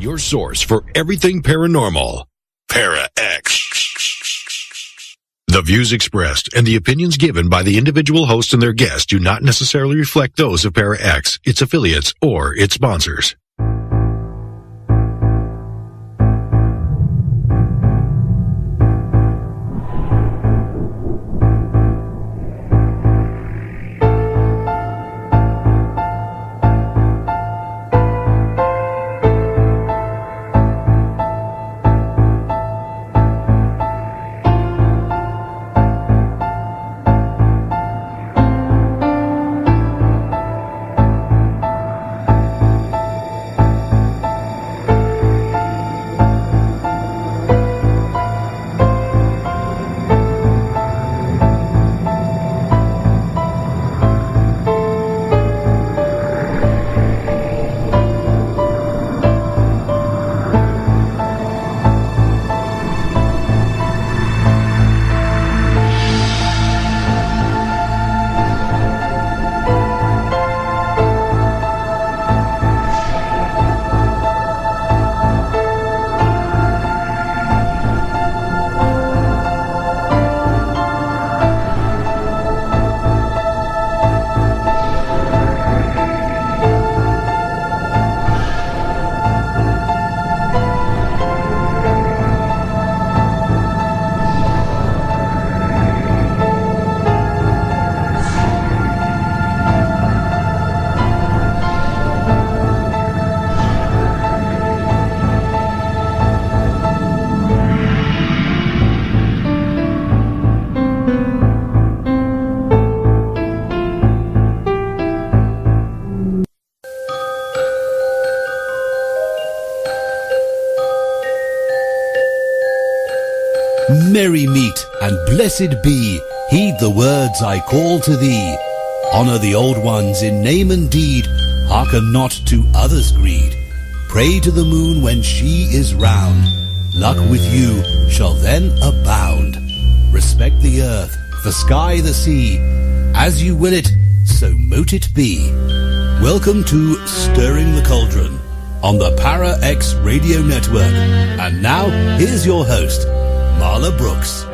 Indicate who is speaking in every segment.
Speaker 1: Your source for everything paranormal. Para-X. The views expressed and the opinions given by the individual host and their guests do not necessarily reflect those of Para-X, its affiliates, or its sponsors.
Speaker 2: Merry meet and blessed be, heed the words I call to thee. Honour the old ones in name and deed, hearken not to others' greed. Pray to the moon when she is round, luck with you shall then abound. Respect the earth, the sky, the sea, as you will it, so mote it be. Welcome to Stirring the Cauldron on the Para-X Radio Network. And now, here's your host, Marla Brooks.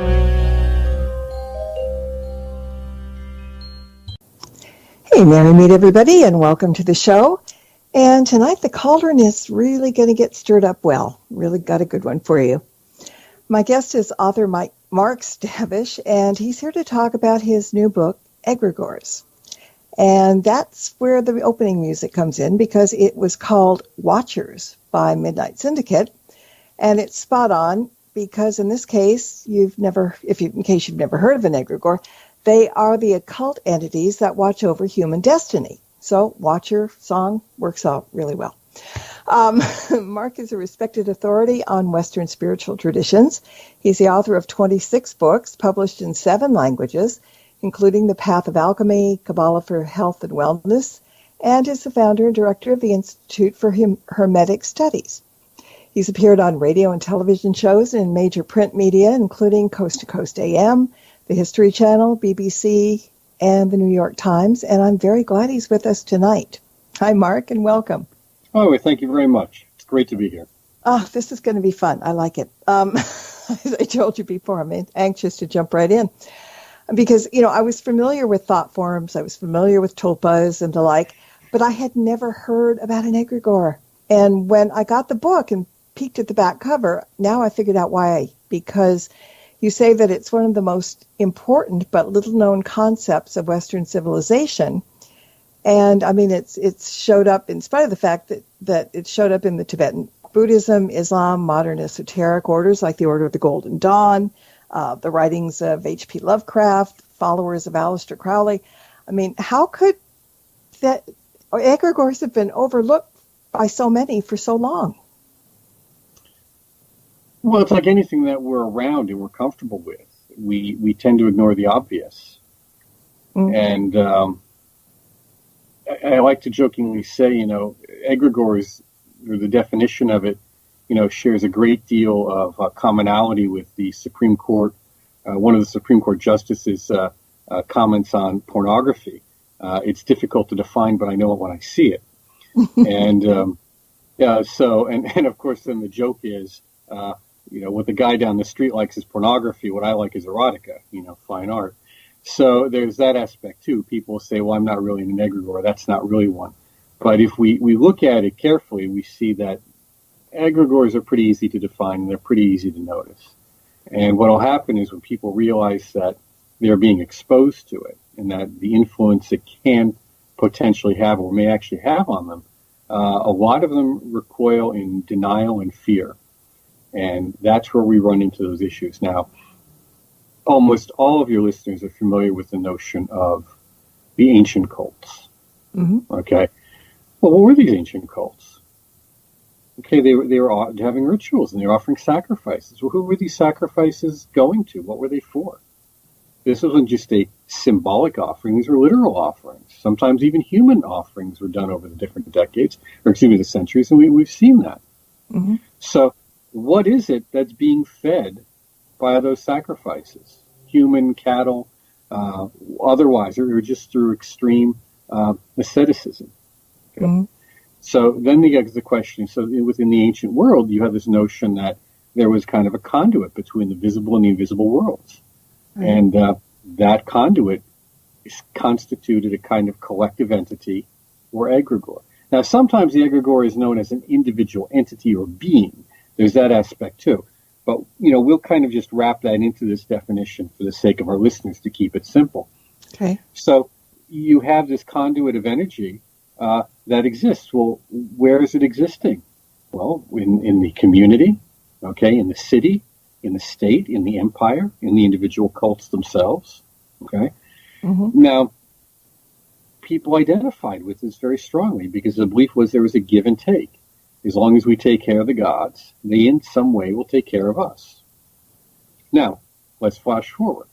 Speaker 3: Hey, merry meet everybody, and welcome to the show. And tonight the cauldron is really going to get stirred up well. Really got a good one for you. My guest is author Mark Stavish, and he's here to talk about his new book, Egregores. And that's where the opening music comes in, because it was called Watchers by Midnight Syndicate, and it's spot on. Because in this case, in case you've never heard of an egregore, they are the occult entities that watch over human destiny. So, Watcher song works out really well. Mark is a respected authority on Western spiritual traditions. He's the author of 26 books published in 7 languages, including The Path of Alchemy, Kabbalah for Health and Wellness, and is the founder and director of the Institute for Hermetic Studies. He's appeared on radio and television shows and in major print media, including Coast to Coast AM, the History Channel, BBC, and the New York Times, and I'm very glad he's with us tonight. Hi, Mark, and welcome.
Speaker 4: Oh, thank you very much. It's great to be here.
Speaker 3: Oh, this is going to be fun. I like it. As I told you before, I'm anxious to jump right in. Because, I was familiar with thought forms, I was familiar with tulpas and the like, but I had never heard about an egregore. And when I got the book and peeked at the back cover, now I figured out why. Because you say that it's one of the most important but little-known concepts of Western civilization. And, it's showed up, in spite of the fact that it showed up in the Tibetan Buddhism, Islam, modern esoteric orders like the Order of the Golden Dawn, the writings of H.P. Lovecraft, followers of Aleister Crowley. How could that egregores have been overlooked by so many for so long?
Speaker 4: Well, it's like anything that we're around and we're comfortable with. We tend to ignore the obvious. Mm-hmm. And I like to jokingly say, egregores, or the definition of it, shares a great deal of commonality with the Supreme Court. One of the Supreme Court justices comments on pornography. It's difficult to define, but I know it when I see it. And Yeah. So, and of course, then the joke is, what the guy down the street likes is pornography. What I like is erotica, fine art. So there's that aspect too. People say, well, I'm not really an egregore. That's not really one. But if we look at it carefully, we see that egregores are pretty easy to define and they're pretty easy to notice. And what will happen is when people realize that they're being exposed to it and that the influence it can potentially have or may actually have on them, a lot of them recoil in denial and fear. And that's where we run into those issues. Now, almost all of your listeners are familiar with the notion of the ancient cults.
Speaker 3: Mm-hmm.
Speaker 4: Okay. Well, what were these ancient cults? Okay, they were having rituals and they were offering sacrifices. Well, who were these sacrifices going to? What were they for? This wasn't just a symbolic offering. These were literal offerings. Sometimes even human offerings were done over the different decades, the centuries, and we've seen that.
Speaker 3: Mm-hmm.
Speaker 4: So what is it that's being fed by those sacrifices? Human, cattle, otherwise, or just through extreme asceticism. Okay?
Speaker 3: Mm-hmm.
Speaker 4: So then the question, so within the ancient world, you have this notion that there was kind of a conduit between the visible and the invisible worlds. Right. And that conduit constituted a kind of collective entity or egregore. Now, sometimes the egregore is known as an individual entity or being. There's that aspect too. But, we'll kind of just wrap that into this definition for the sake of our listeners to keep it simple.
Speaker 3: Okay.
Speaker 4: So you have this conduit of energy that exists. Well, where is it existing? Well, in the community, okay, in the city, in the state, in the empire, in the individual cults themselves, okay? Mm-hmm. Now, people identified with this very strongly because the belief was there was a give and take. As long as we take care of the gods, they in some way will take care of us. Now, let's flash forward.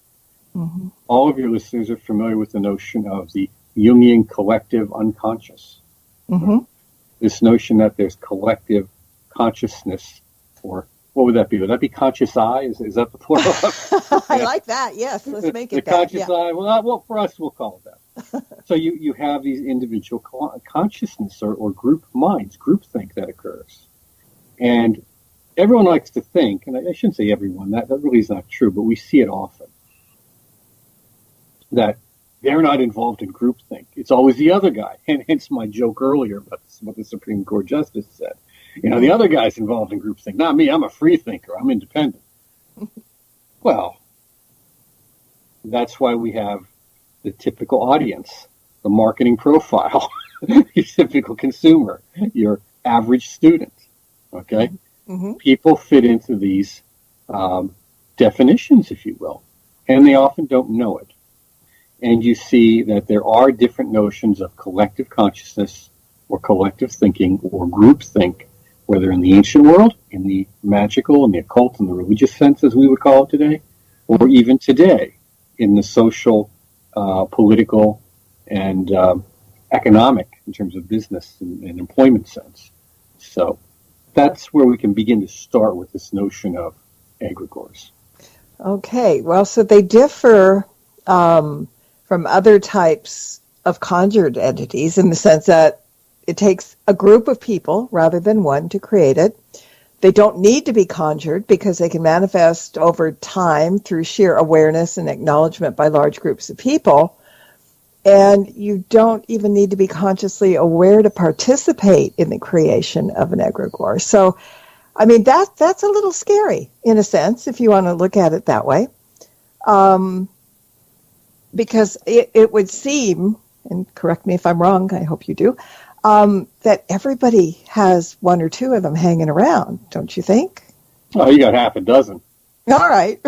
Speaker 4: Mm-hmm. All of your listeners are familiar with the notion of the Jungian collective unconscious. Mm-hmm. This notion that there's collective consciousness, or what would that be? Would that be conscious I? Is that the plural?
Speaker 3: I like that. Yes, let's make it
Speaker 4: the conscious I. Well, for us, we'll call it that. So you have these individual consciousness or group minds, groupthink that occurs. And everyone likes to think, and I shouldn't say everyone, that really is not true, but we see it often, that they're not involved in groupthink. It's always the other guy. And hence my joke earlier about what the Supreme Court Justice said. The other guy's involved in groupthink. Not me. I'm a free thinker. I'm independent. Well, that's why we have the typical audience, the marketing profile, your typical consumer, your average student. Okay? Mm-hmm. People fit into these definitions, if you will, and they often don't know it. And you see that there are different notions of collective consciousness or collective thinking or groupthink, whether in the ancient world, in the magical, in the occult, in the religious sense, as we would call it today, or even today in the social, political, and economic, in terms of business and employment sense. So that's where we can begin to start with this notion of egregores.
Speaker 3: Okay, well, so they differ from other types of conjured entities in the sense that it takes a group of people rather than one to create it. They don't need to be conjured because they can manifest over time through sheer awareness and acknowledgement by large groups of people. And you don't even need to be consciously aware to participate in the creation of an egregore. So, I mean, that's a little scary in a sense, if you want to look at it that way. Because it would seem, and correct me if I'm wrong, I hope you do, that everybody has one or two of them hanging around, don't you think?
Speaker 4: Oh, you got half a dozen.
Speaker 3: All right.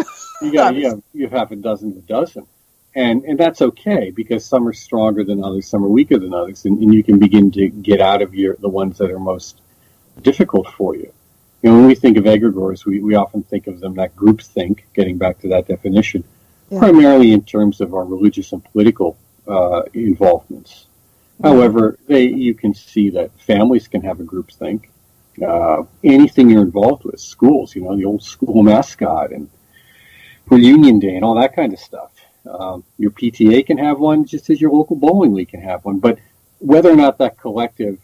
Speaker 4: you have half a dozen of a dozen. And that's okay, because some are stronger than others, some are weaker than others, and you can begin to get out of the ones that are most difficult for you. When we think of egregores, we often think of them, that group think, getting back to that definition, primarily in terms of our religious and political involvements. However, you can see that families can have a group think. Anything you're involved with, schools, the old school mascot and reunion day and all that kind of stuff. Your PTA can have one, just as your local bowling league can have one. But whether or not that collective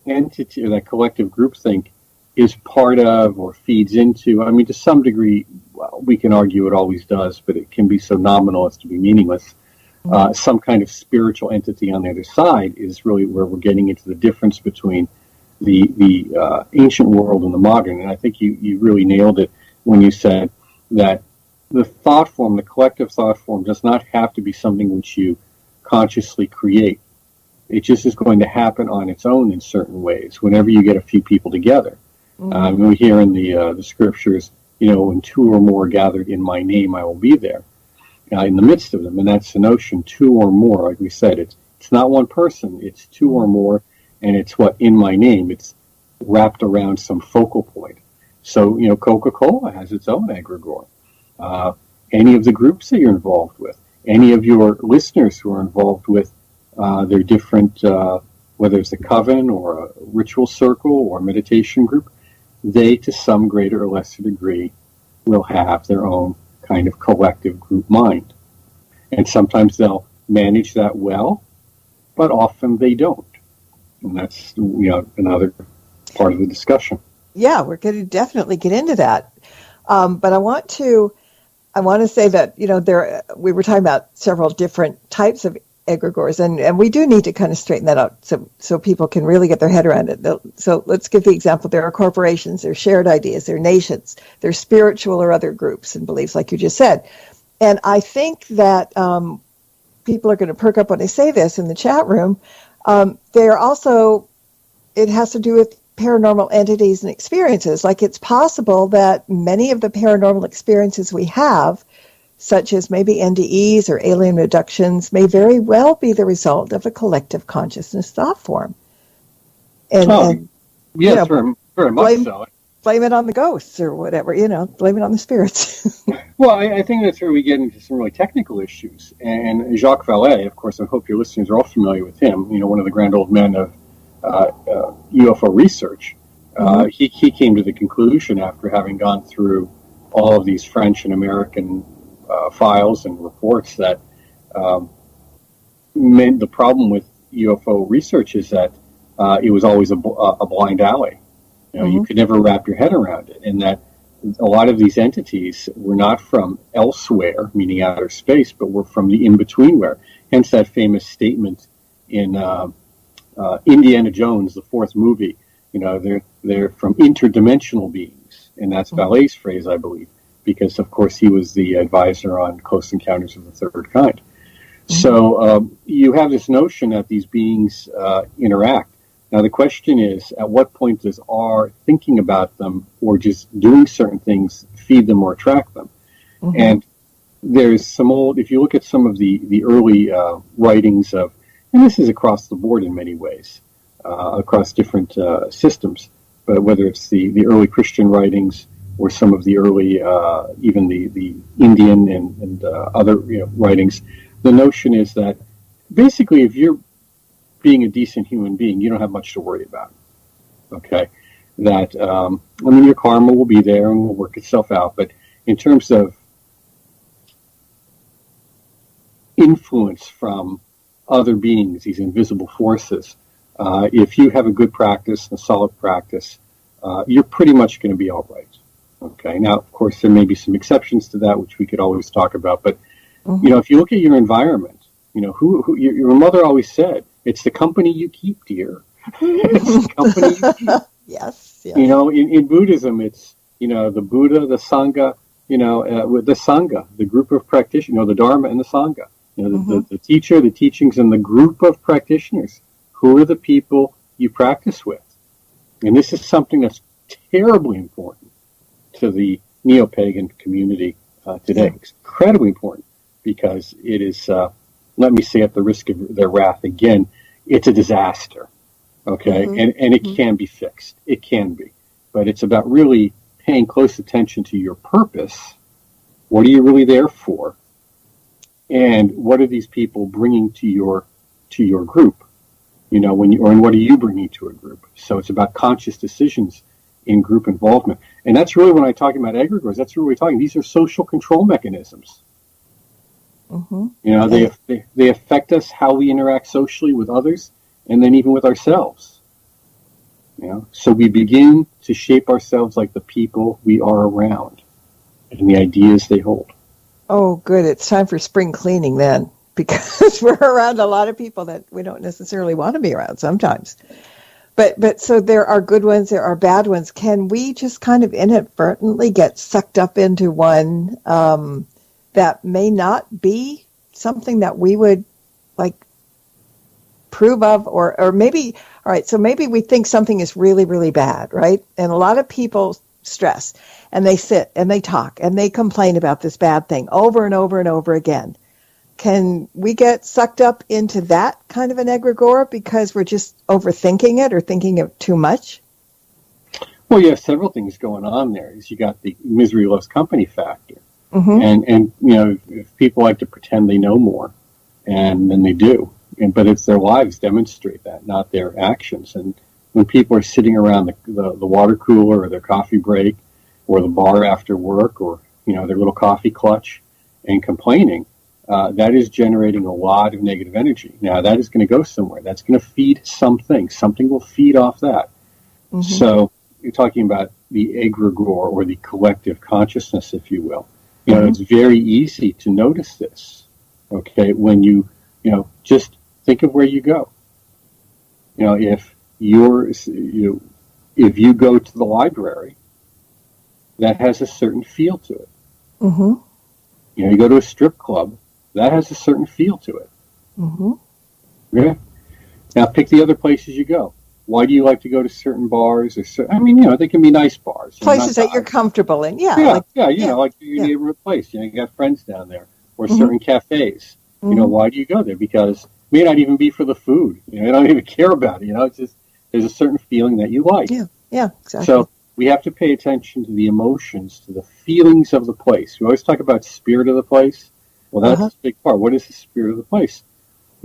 Speaker 4: entity or that collective groupthink is part of or feeds into, I mean, to some degree, well, we can argue it always does, but it can be so nominal as to be meaningless. Some kind of spiritual entity on the other side is really where we're getting into the difference between the ancient world and the modern. And I think you really nailed it when you said that the thought form, the collective thought form, does not have to be something which you consciously create. It just is going to happen on its own in certain ways whenever you get a few people together. We hear in the scriptures, when two or more are gathered in my name, I will be there. In the midst of them, and that's the notion, two or more. Like we said, it's not one person, it's two or more, and it's what in my name. It's wrapped around some focal point. So Coca-Cola has its own egregore. Any of the groups that you're involved with, any of your listeners who are involved with their different, whether it's a coven or a ritual circle or a meditation group, they to some greater or lesser degree will have their own kind of collective group mind. And sometimes they'll manage that well, but often they don't. And that's, another part of the discussion.
Speaker 3: Yeah, we're going to definitely get into that. But I want to say that, we were talking about several different types of egregores, and we do need to kind of straighten that out so people can really get their head around it. So let's give the example. There are corporations, there are shared ideas, there are nations, there are spiritual or other groups and beliefs, like you just said. And I think that people are going to perk up when I say this in the chat room. They're also, it has to do with paranormal entities and experiences. Like, it's possible that many of the paranormal experiences we have, such as maybe NDEs or alien abductions, may very well be the result of a collective consciousness thought form. And
Speaker 4: yes, very much so.
Speaker 3: Blame it on the ghosts or whatever, blame it on the spirits.
Speaker 4: Well, I think that's where we get into some really technical issues. And Jacques Vallée, of course, I hope your listeners are all familiar with him, one of the grand old men of UFO research. He came to the conclusion, after having gone through all of these French and American files and reports, that the problem with UFO research is that it was always a blind alley. You could never wrap your head around it, and that a lot of these entities were not from elsewhere, meaning outer space, but were from the in-between-where. Hence that famous statement in Indiana Jones, the fourth movie, they're from interdimensional beings, and that's Vallée's phrase, I believe, because of course he was the advisor on Close Encounters of the Third Kind. So you have this notion that these beings interact. Now the question is, at what point does our thinking about them or just doing certain things feed them or attract them? And there's some if you look at some of the early writings of, and this is across the board in many ways, across different systems, but whether it's the early Christian writings or some of the early, even the Indian and other writings, the notion is that basically if you're being a decent human being, you don't have much to worry about. Okay? That, your karma will be there and will work itself out, but in terms of influence from other beings, these invisible forces, if you have a good practice, a solid practice, you're pretty much going to be all right. Okay. Now, of course, there may be some exceptions to that, which we could always talk about. But if you look at your environment, who your mother always said, it's the company you keep, dear. It's the company you keep.
Speaker 3: Yes.
Speaker 4: In Buddhism, it's the Buddha, the Sangha, with the Sangha, the group of practitioners, the Dharma and the Sangha. The teacher, the teachings, and the group of practitioners. Who are the people you practice with? And this is something that's terribly important to the neo-pagan community today. It's incredibly important because it is, let me say at the risk of their wrath again, it's a disaster. Okay? And it can be fixed. It can be. But it's about really paying close attention to your purpose. What are you really there for? And what are these people bringing to your group? And what are you bringing to a group? So it's about conscious decisions in group involvement. And that's really, when I'm talking about egregores, that's really what we're talking. These are social control mechanisms. They affect us, how we interact socially with others, and then even with ourselves. So we begin to shape ourselves like the people we are around and the ideas they hold.
Speaker 3: Oh, good. It's time for spring cleaning then, because we're around a lot of people that we don't necessarily want to be around sometimes. But so there are good ones, there are bad ones. Can we just kind of inadvertently get sucked up into one that may not be something that we would like approve of, or maybe, all right, so maybe we think something is really, really bad, right? And a lot of people stress, and they sit and they talk and they complain about this bad thing over and over and over again. Can we get sucked up into that kind of an egregore because we're just overthinking it or thinking of too much?
Speaker 4: Well, you have several things going on there. Is you got the misery loves company factor,
Speaker 3: Mm-hmm.
Speaker 4: and if people like to pretend they know more, and then they do, but it's their lives demonstrate that, not their actions. And when people are sitting around the water cooler or their coffee break, or the bar after work, or their little coffee clutch, and complaining, that is generating a lot of negative energy. Now that is going to go somewhere. That's going to feed something. Something will feed off that.
Speaker 3: Mm-hmm.
Speaker 4: So you're talking about the egregore, or the collective consciousness, if you will. It's very easy to notice this. Okay, when you just think of where you go. If if you go to the library, that has a certain feel to it.
Speaker 3: Mm-hmm.
Speaker 4: You go to a strip club, that has a certain feel to it.
Speaker 3: Mm-hmm.
Speaker 4: Okay? Now pick the other places you go. Why do you like to go to certain bars? They can be nice bars.
Speaker 3: Places that you're comfortable in, yeah.
Speaker 4: Like your neighborhood place. You got friends down there, or certain cafes. Why do you go there? Because it may not even be for the food. You don't even care about it. It's just there's a certain feeling that you like.
Speaker 3: Yeah, exactly.
Speaker 4: So we have to pay attention to the emotions, to the feelings of the place. We always talk about spirit of the place. Well, that's a big part. What is the spirit of the place?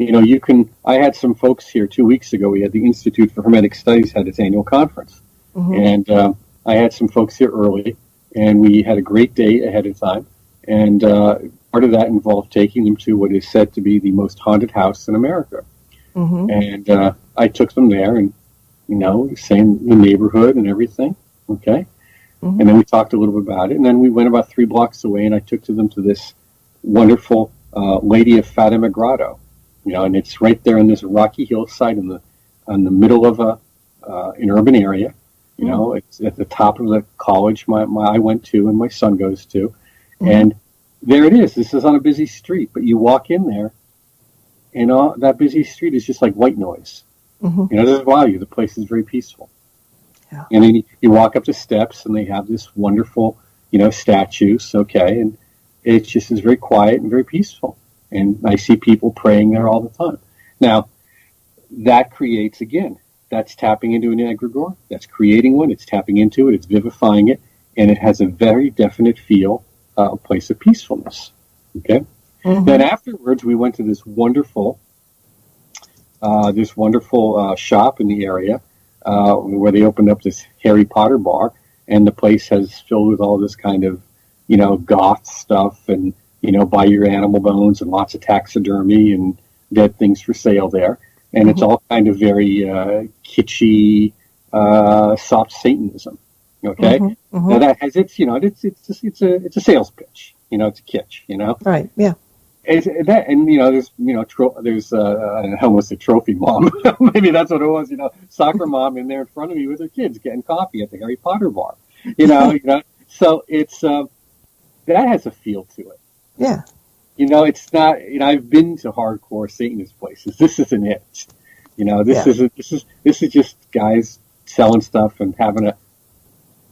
Speaker 4: I had some folks here 2 weeks ago. We had the Institute for Hermetic Studies had its annual conference. And I had some folks here early, and we had a great day ahead of time. And part of that involved taking them to what is said to be the most haunted house in America. And I took them there and, saying the neighborhood and everything. Okay. And then we talked a little bit about it. And then we went about 3 blocks away, and I took them to this wonderful Lady of Fatima Grotto. And it's right there on this rocky hillside in the middle of an urban area. It's at the top of the college I went to and my son goes to. And there it is. This is on a busy street, but you walk in there, and that busy street is just like white noise. There's value. The place is very peaceful.
Speaker 3: Yeah.
Speaker 4: And then you walk up the steps, and they have this wonderful, statues. Okay, and it just is very quiet and very peaceful. And I see people praying there all the time. Now, that creates, again, that's tapping into an egregore. That's creating one. It's tapping into it. It's vivifying it. And it has a very definite feel, a place of peacefulness. Okay? Then afterwards, we went to this wonderful shop in the area where they opened up this Harry Potter bar. And the place has filled with all this kind of, goth stuff and, buy your animal bones and lots of taxidermy and dead things for sale there. And it's all kind of very kitschy, soft Satanism. Okay? Now that has its, it's a sales pitch. It's a kitsch,
Speaker 3: Right, yeah.
Speaker 4: There's I almost said trophy mom. Maybe that's what it was, soccer mom in there in front of me with her kids getting coffee at the Harry Potter bar. So it's, that has a feel to it.
Speaker 3: Yeah.
Speaker 4: It's not, I've been to hardcore Satanist places. This isn't it. This is just guys selling stuff and having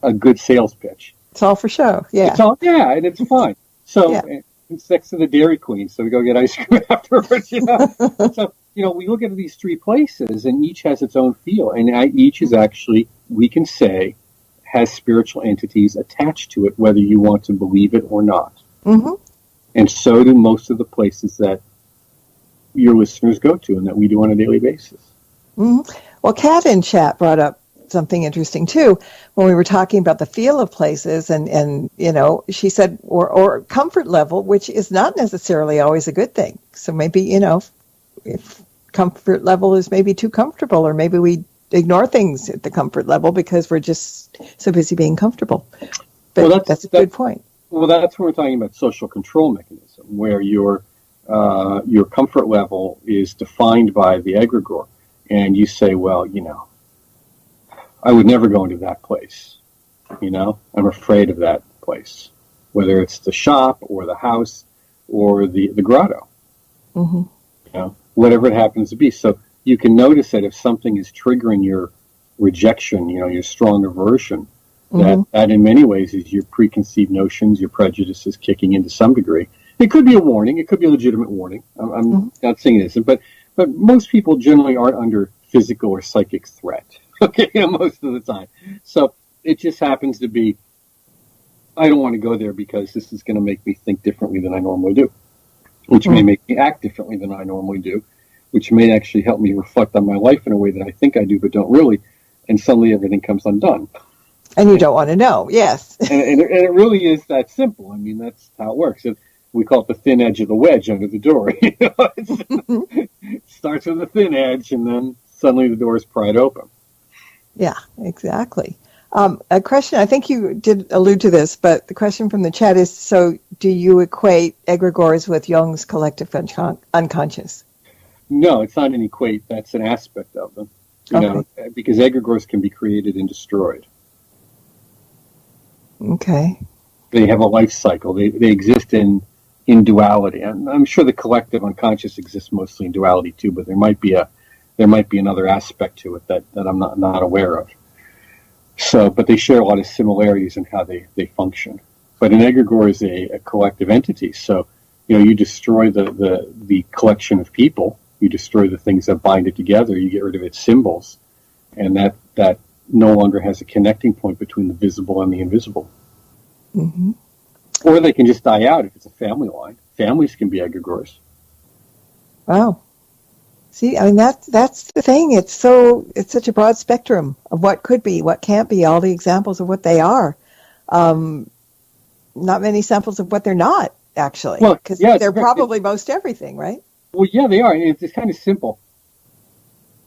Speaker 4: a good sales pitch.
Speaker 3: It's all for show. Yeah.
Speaker 4: And it's fun. So it's next to the Dairy Queen, so we go get ice cream afterwards, So, we look at these 3 places, and each has its own feel, and each is actually, we can say, has spiritual entities attached to it, whether you want to believe it or not. And so do most of the places that your listeners go to and that we do on a daily basis.
Speaker 3: Well, Kat in chat brought up something interesting, too, when we were talking about the feel of places. And she said, or comfort level, which is not necessarily always a good thing. So maybe, if comfort level is maybe too comfortable, or maybe we ignore things at the comfort level because we're just so busy being comfortable. But
Speaker 4: Well,
Speaker 3: that's a good point.
Speaker 4: Well, that's when we're talking about social control mechanism, where your comfort level is defined by the egregore, and you say, well, I would never go into that place. I'm afraid of that place, whether it's the shop or the house or the grotto. Mm-hmm. Whatever it happens to be. So you can notice that if something is triggering your rejection, your strong aversion, that in many ways is your preconceived notions, your prejudices kicking in to some degree. It could be a warning. It could be a legitimate warning. I'm not saying it isn't, but most people generally aren't under physical or psychic threat. Okay, most of the time. So it just happens to be, I don't want to go there because this is going to make me think differently than I normally do, which may make me act differently than I normally do, which may actually help me reflect on my life in a way that I think I do but don't really, and suddenly everything comes undone.
Speaker 3: And you don't want to know, yes.
Speaker 4: and it really is that simple. I mean, that's how it works. We call it the thin edge of the wedge under the door. It starts with a thin edge, and then suddenly the door is pried open.
Speaker 3: Yeah, exactly. A question, I think you did allude to this, but the question from the chat is, so do you equate egregores with Jung's collective unconscious?
Speaker 4: No, it's not an equate. That's an aspect of them. Because egregores can be created and destroyed.
Speaker 3: Okay.
Speaker 4: They have a life cycle. They exist in duality. And I'm sure the collective unconscious exists mostly in duality too, but there might be another aspect to it that I'm not aware of. So, but they share a lot of similarities in how they function. But an egregore is a collective entity. So, you destroy the collection of people. You destroy the things that bind it together. You get rid of its symbols, and that no longer has a connecting point between the visible and the invisible. Mm-hmm. Or they can just die out if it's a family line. Families can be egregores.
Speaker 3: Wow. See, I mean, that's the thing. It's such a broad spectrum of what could be, what can't be, all the examples of what they are. Not many samples of what they're not, actually. Because they're probably most everything, right?
Speaker 4: Well, yeah, they are. It's kind of simple.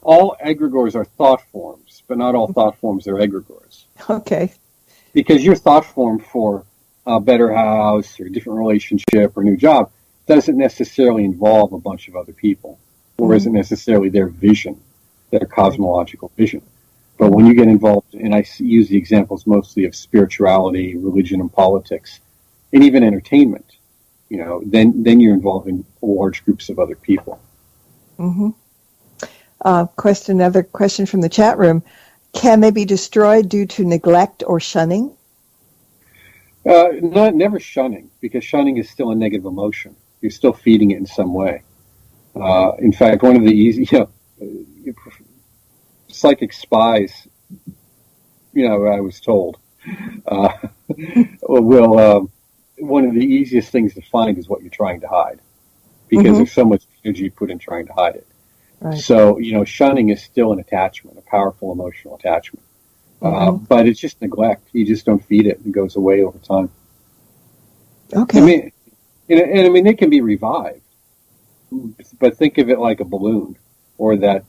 Speaker 4: All egregores are thought forms, but not all thought forms are egregores.
Speaker 3: Okay.
Speaker 4: Because your thought form for a better house or a different relationship or new job doesn't necessarily involve a bunch of other people, or isn't necessarily their vision, their cosmological vision. But when you get involved, and I use the examples mostly of spirituality, religion, and politics, and even entertainment, then you're involved in large groups of other people. Mm-hmm.
Speaker 3: Another question from the chat room. Can they be destroyed due to neglect or shunning?
Speaker 4: Never shunning, because shunning is still a negative emotion. You're still feeding it in some way. In fact, one of the easy, psychic spies, I was told, one of the easiest things to find is what you're trying to hide, because there's so much energy put in trying to hide it. Right. So, shunning is still an attachment, a powerful emotional attachment. But it's just neglect. You just don't feed it. It goes away over time.
Speaker 3: Okay.
Speaker 4: I mean, they can be revived. But think of it like a balloon, or that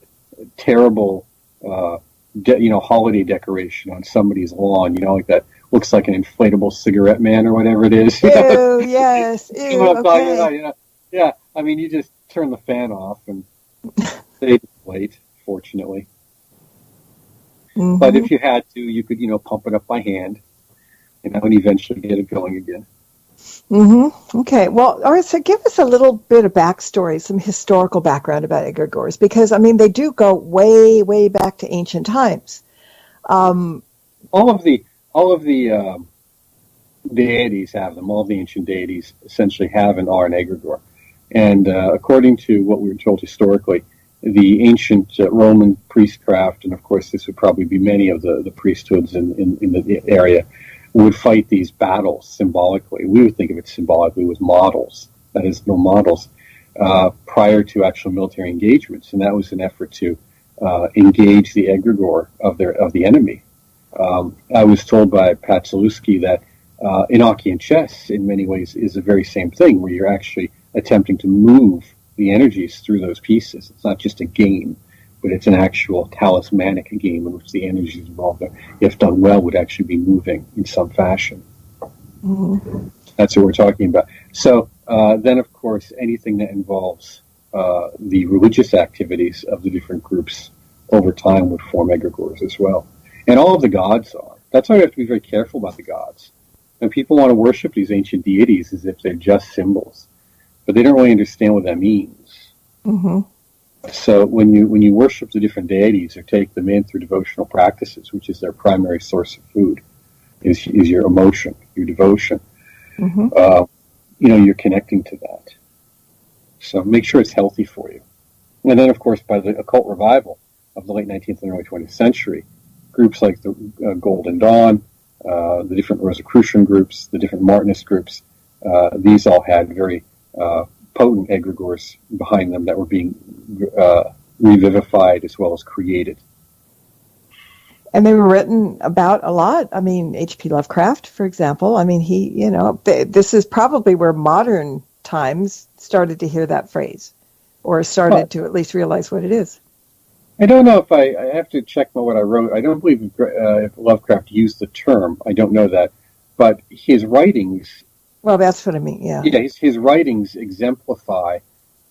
Speaker 4: terrible, holiday decoration on somebody's lawn, like that looks like an inflatable cigarette man or whatever it is.
Speaker 3: Ew, yes. Ew, okay.
Speaker 4: Yeah, I mean, you just turn the fan off and they deflate, fortunately. Mm-hmm. But if you had to, you could, pump it up by hand, and eventually get it going again.
Speaker 3: Mm-hmm. Okay. Well, all right. So give us a little bit of backstory, some historical background about egregores, because they do go way, way back to ancient times. All
Speaker 4: of the deities have them. All of the ancient deities essentially have and are an egregore. And according to what we were told historically, the ancient Roman priestcraft, and of course this would probably be many of the priesthoods in the area, would fight these battles symbolically. We would think of it symbolically with models, that is, no models, prior to actual military engagements, and that was an effort to engage the egregore of the enemy. I was told by Pat Zalewski that Enochian chess, in many ways, is the very same thing, where you're actually attempting to move the energies through those pieces. It's not just a game. but it's an actual talismanic game in which the energies involved, if done well, would actually be moving in some fashion. Mm-hmm. That's what we're talking about. So then, of course, anything that involves the religious activities of the different groups over time would form egregores as well. And all of the gods are. That's why we have to be very careful about the gods. And people want to worship these ancient deities as if they're just symbols, but they don't really understand what that means. Mm-hmm. So when you worship the different deities or take them in through devotional practices, which is their primary source of food, is your emotion, your devotion. Mm-hmm. You're connecting to that. So make sure it's healthy for you. And then, of course, by the occult revival of the late 19th and early 20th century, groups like the Golden Dawn, the different Rosicrucian groups, the different Martinist groups, these all had very potent egregores behind them that were being revivified as well as created.
Speaker 3: And they were written about a lot. I mean, H.P. Lovecraft, for example. I mean, this is probably where modern times started to hear that phrase, or started to at least realize what it is.
Speaker 4: I don't know if I have to check what I wrote. I don't believe if Lovecraft used the term. I don't know that. But his writings...
Speaker 3: Well, that's what I mean, yeah.
Speaker 4: Yeah, his writings exemplify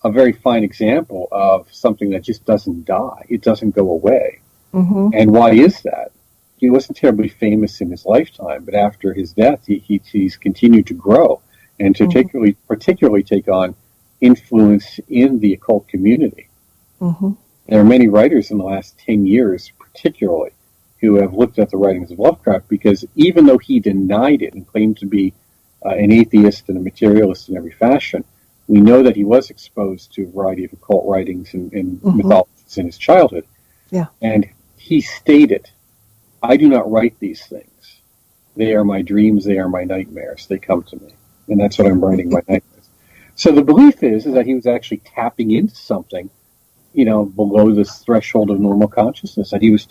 Speaker 4: a very fine example of something that just doesn't die. It doesn't go away. Mm-hmm. And why is that? He wasn't terribly famous in his lifetime, but after his death, he's continued to grow and to particularly take on influence in the occult community. Mm-hmm. There are many writers in the last 10 years, particularly, who have looked at the writings of Lovecraft because even though he denied it and claimed to be an atheist and a materialist in every fashion, we know that he was exposed to a variety of occult writings and mythologies in his childhood. Yeah. And he stated, I do not write these things. They are my dreams. They are my nightmares. They come to me. And that's what I'm writing, my nightmares. So the belief is that he was actually tapping into something, below this threshold of normal consciousness, that he was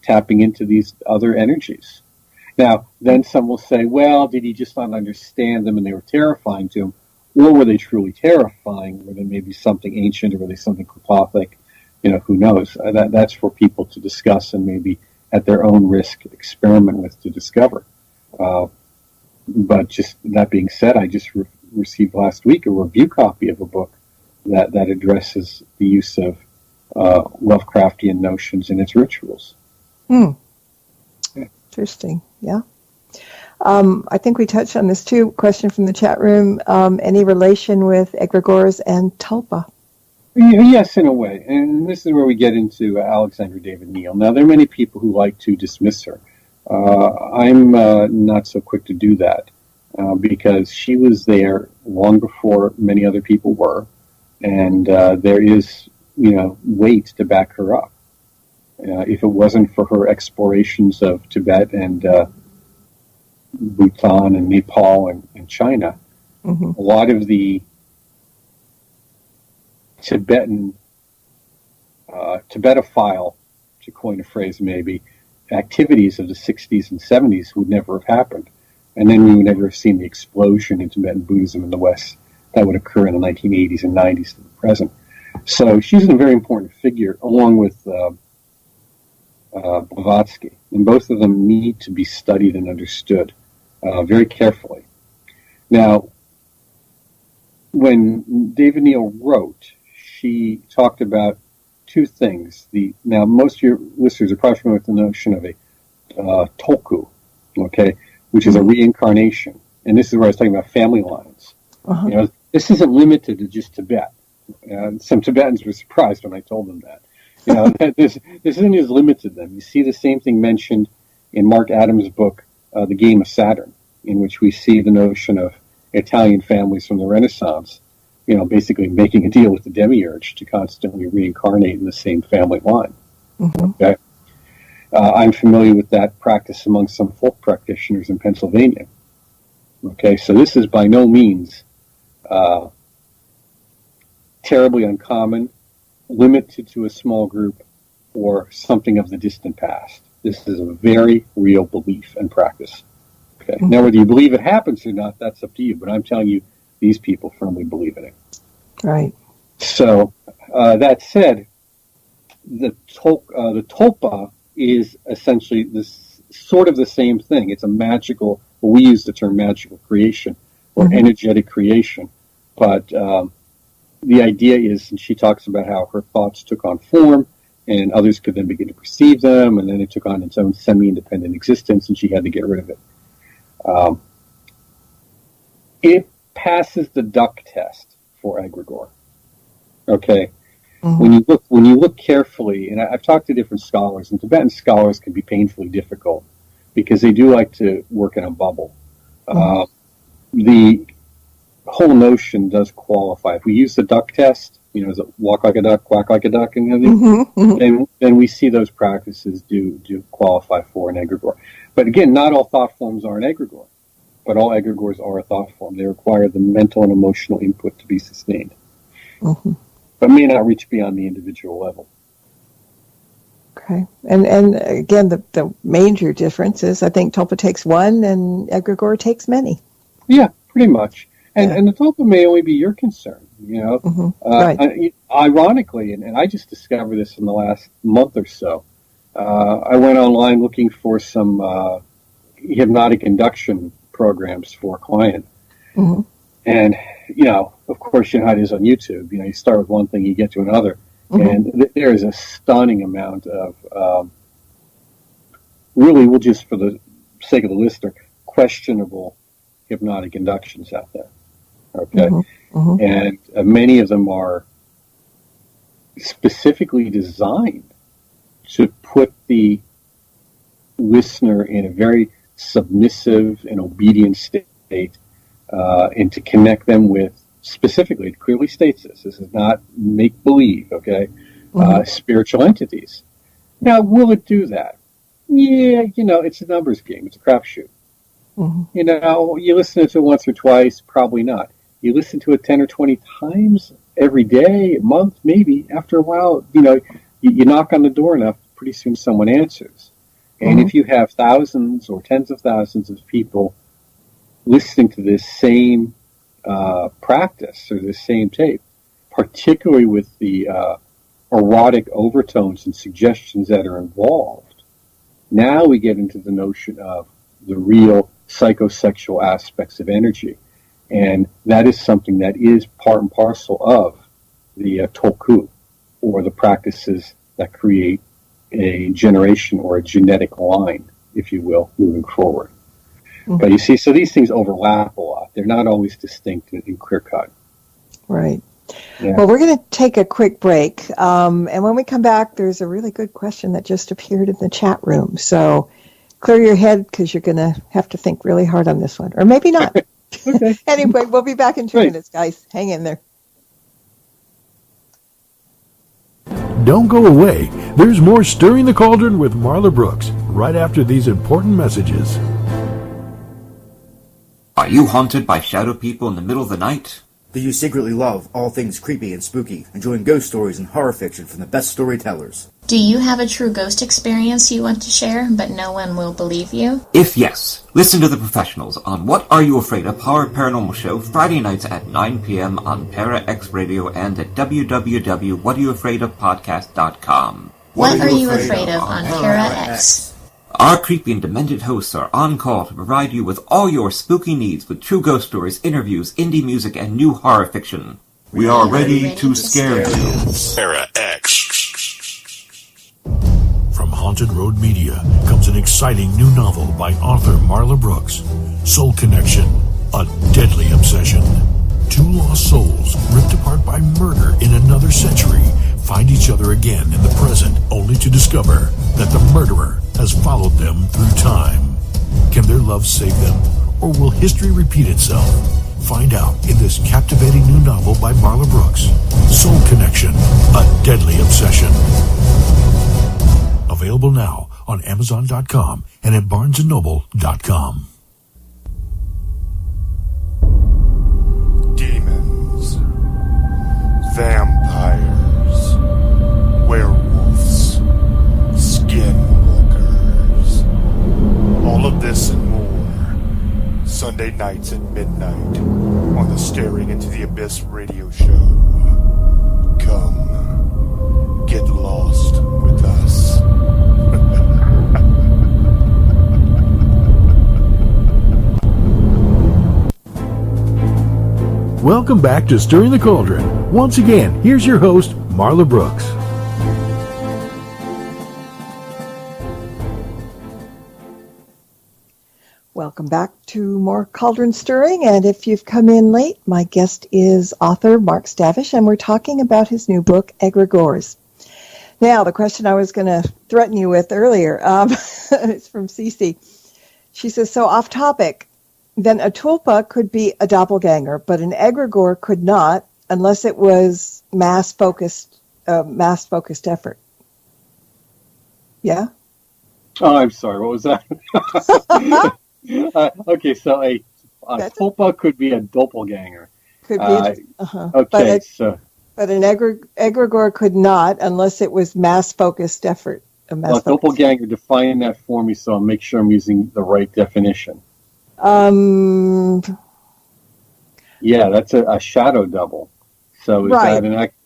Speaker 4: tapping into these other energies. Now, then some will say, well, did he just not understand them and they were terrifying to him? Or were they truly terrifying? Were they maybe something ancient, or were they something Klopothic? Who knows? That's for people to discuss and maybe at their own risk experiment with to discover. But just that being said, I just received last week a review copy of a book that addresses the use of Lovecraftian notions in its rituals.
Speaker 3: Yeah. Interesting, yeah. I think we touched on this too. Question from the chat room. Any relation with Egregores and Tulpa?
Speaker 4: Yes, in a way. And this is where we get into Alexandra David Neal. Now, there are many people who like to dismiss her. I'm not so quick to do that because she was there long before many other people were. And there is, weight to back her up. If it wasn't for her explorations of Tibet and Bhutan and Nepal and China, a lot of the Tibetophile, to coin a phrase maybe, activities of the 60s and 70s would never have happened. And then we would never have seen the explosion in Tibetan Buddhism in the West that would occur in the 1980s and 90s to the present. So she's a very important figure, along with Blavatsky. And both of them need to be studied and understood very carefully. Now, when David Neal wrote, she talked about two things. Now, most of your listeners are probably familiar with the notion of a tulku, which is a reincarnation. And this is where I was talking about family lines. This isn't limited to just Tibet. Some Tibetans were surprised when I told them that. This isn't as limited to them. You see the same thing mentioned in Mark Adams' book, The Game of Saturn, in which we see the notion of Italian families from the Renaissance, basically making a deal with the demiurge to constantly reincarnate in the same family line. Okay? I'm familiar with that practice among some folk practitioners in Pennsylvania. Okay, so this is by no means terribly uncommon, limited to a small group, or something of the distant past. This is a very real belief and practice. Okay. Now, whether you believe it happens or not, that's up to you. But I'm telling you, these people firmly believe in it.
Speaker 3: Right.
Speaker 4: So, that said, the Tulpa is essentially this sort of the same thing. It's a magical, well, we use the term magical creation or energetic creation. But the idea is, and she talks about how her thoughts took on form and others could then begin to perceive them, and then it took on its own semi-independent existence, and she had to get rid of it. It passes the duck test for Egregore. Okay? When you look carefully, and I've talked to different scholars, and Tibetan scholars can be painfully difficult because they do like to work in a bubble. The whole notion does qualify. If we use the duck test, is it walk like a duck, quack like a duck, and everything, then we see those practices do qualify for an egregore. But again, not all thought forms are an egregore, but all egregores are a thought form. They require the mental and emotional input to be sustained, but may not reach beyond the individual level.
Speaker 3: Okay. And again, the major difference is I think Tulpa takes one and Egregore takes many.
Speaker 4: Yeah, pretty much. And the Tulpa may only be your concern,
Speaker 3: Right.
Speaker 4: Ironically, and I just discovered this in the last month or so, I went online looking for some hypnotic induction programs for a client. And, of course, how it is on YouTube. You start with one thing, you get to another. And there is a stunning amount of, really, we'll just, for the sake of the listener, questionable hypnotic inductions out there. Okay? And many of them are specifically designed to put the listener in a very submissive and obedient state, and to connect them with, specifically, it clearly states this is not make-believe, okay, spiritual entities. Now, will it do that? Yeah, it's a numbers game. It's a crapshoot. You listen to it once or twice, probably not. You listen to it 10 or 20 times every day, a month, maybe. After a while, you knock on the door enough, pretty soon someone answers. And if you have thousands or tens of thousands of people listening to this same practice or this same tape, particularly with the erotic overtones and suggestions that are involved, now we get into the notion of the real psychosexual aspects of energy. And that is something that is part and parcel of the Tulku, or the practices that create a generation or a genetic line, if you will, moving forward. But you see, so these things overlap a lot. They're not always distinct and clear-cut.
Speaker 3: Right.
Speaker 4: Yeah.
Speaker 3: Well, we're going to take a quick break. And when we come back, there's a really good question that just appeared in the chat room. So clear your head because you're going to have to think really hard on this one. Or maybe not.
Speaker 4: Okay.
Speaker 3: Anyway, we'll be back in 2 minutes, guys. Hang in there.
Speaker 1: Don't go away. There's more Stirring the Cauldron with Marla Brooks right after these important messages.
Speaker 5: Are you haunted by shadow people in the middle of the night?
Speaker 6: Do you secretly love all things creepy and spooky, enjoying ghost stories and horror fiction from the best storytellers?
Speaker 7: Do you have a true ghost experience you want to share, but no one will believe you?
Speaker 5: If yes, listen to the professionals on What Are You Afraid of? Our Paranormal Show, Friday nights at 9 p.m. on Para-X Radio and at www.whatareyouafraidofpodcast.com.
Speaker 7: What are you afraid of on Para-X?
Speaker 5: Our creepy and demented hosts are on call to provide you with all your spooky needs with true ghost stories, interviews, indie music, and new horror fiction.
Speaker 8: We are ready to scare you.
Speaker 1: Para-X. From Haunted Road Media comes an exciting new novel by author Marla Brooks. Soul Connection, a deadly obsession. Two lost souls, ripped apart by murder in another century, find each other again in the present, only to discover that the murderer has followed them through time. Can their love save them, or will history repeat itself? Find out in this captivating new novel by Marla Brooks, Soul Connection, a deadly obsession. Available now on Amazon.com and at BarnesandNoble.com.
Speaker 8: Demons, vampires, werewolves, skinwalkers. All of this and more. Sunday nights at midnight on the Staring Into the Abyss radio show. Come, get lost
Speaker 1: Welcome back to Stirring the Cauldron. Once again, here's your host, Marla Brooks.
Speaker 3: Welcome back to more Cauldron Stirring, and if you've come in late, my guest is author Mark Stavish, and we're talking about his new book, Egregores. Now, the question I was going to threaten you with earlier, it's from Cece. She says, so off topic, then a Tulpa could be a doppelganger, but an Egregore could not unless it was mass-focused effort. Yeah?
Speaker 4: Oh, I'm sorry. What was that? Okay, so a Tulpa could be a doppelganger.
Speaker 3: Could be.
Speaker 4: Okay,
Speaker 3: but an Egregore could not unless it was mass-focused effort.
Speaker 4: Doppelganger, define that for me so I'll make sure I'm using the right definition. Yeah, that's a shadow double. So is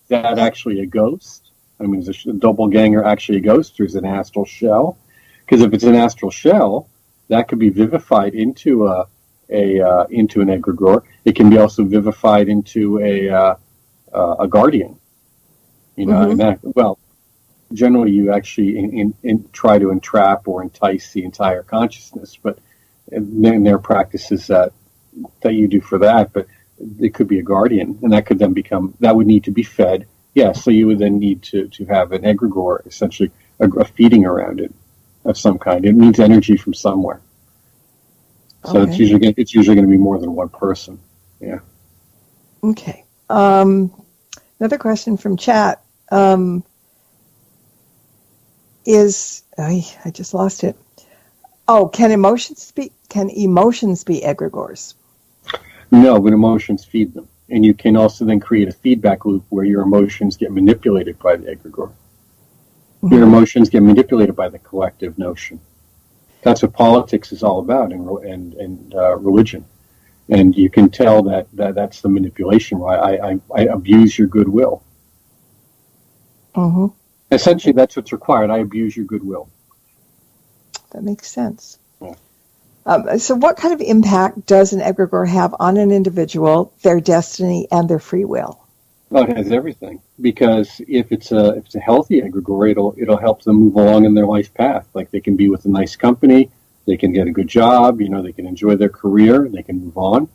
Speaker 4: that actually a ghost? I mean, is a doppelganger actually a ghost, or is it an astral shell? Because if it's an astral shell, that could be vivified into into an egregore. It can be also vivified into a guardian. You know, and generally you actually try to entrap or entice the entire consciousness, but then there are practices that you do for that. But it could be a guardian, and that could then that would need to be fed. Yeah, so you would then need to have an egregore, essentially a feeding around it of some kind. It needs energy from somewhere. So it's usually going to be more than one person. Yeah.
Speaker 3: Okay. Another question from chat is I just lost it. Oh, can emotions be egregores?
Speaker 4: No, but emotions feed them, and you can also then create a feedback loop where your emotions get manipulated by the egregore. Your emotions get manipulated by the collective notion. That's what politics is all about, and religion. And you can tell that's the manipulation. Why I abuse your goodwill.
Speaker 3: Mm-hmm.
Speaker 4: Essentially, that's what's required. I abuse your goodwill.
Speaker 3: That makes sense.
Speaker 4: Yeah.
Speaker 3: So what kind of impact does an egregore have on an individual, their destiny, and their free will?
Speaker 4: Well, it has everything, because if it's a healthy egregore, it'll help them move along in their life path. Like, they can be with a nice company, they can get a good job, they can enjoy their career, they can move on,